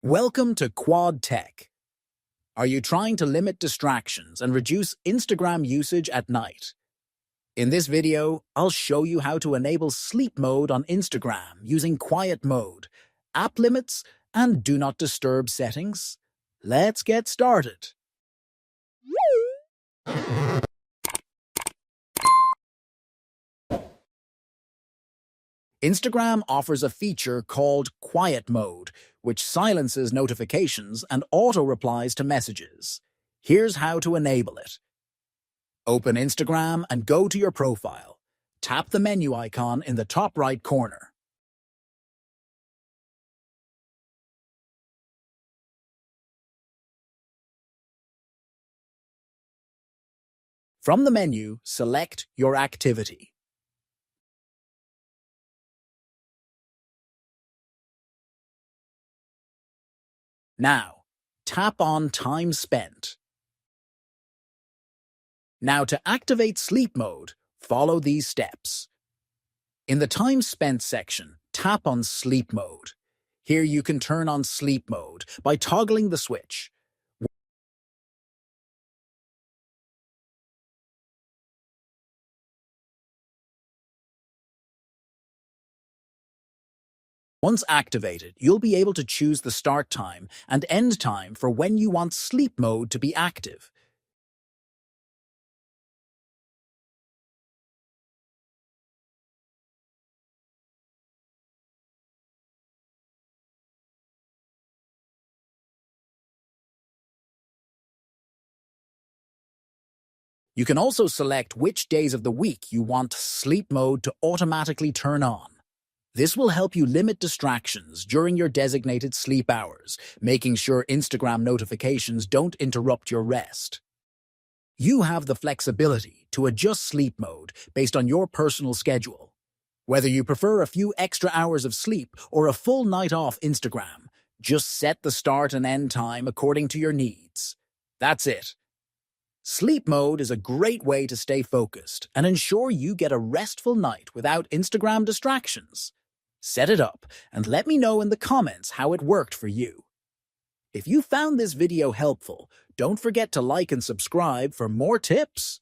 Welcome to Quad Tech. Are you trying to limit distractions and reduce Instagram usage at night? In this video, I'll show you how to enable sleep mode on Instagram using quiet mode, app limits, and do not disturb settings. Let's get started. Instagram offers a feature called Quiet Mode, which silences notifications and auto-replies to messages. Here's how to enable it. Open Instagram and go to your profile. Tap the menu icon in the top right corner. From the menu, select your activity. Now, tap on Time Spent. Now, to activate sleep mode, follow these steps. In the Time Spent section, tap on Sleep Mode. Here you can turn on sleep mode by toggling the switch. Once activated, you'll be able to choose the start time and end time for when you want sleep mode to be active. You can also select which days of the week you want sleep mode to automatically turn on. This will help you limit distractions during your designated sleep hours, making sure Instagram notifications don't interrupt your rest. You have the flexibility to adjust sleep mode based on your personal schedule. Whether you prefer a few extra hours of sleep or a full night off Instagram, just set the start and end time according to your needs. That's it. Sleep mode is a great way to stay focused and ensure you get a restful night without Instagram distractions. Set it up and let me know in the comments how it worked for you. If you found this video helpful, don't forget to like and subscribe for more tips.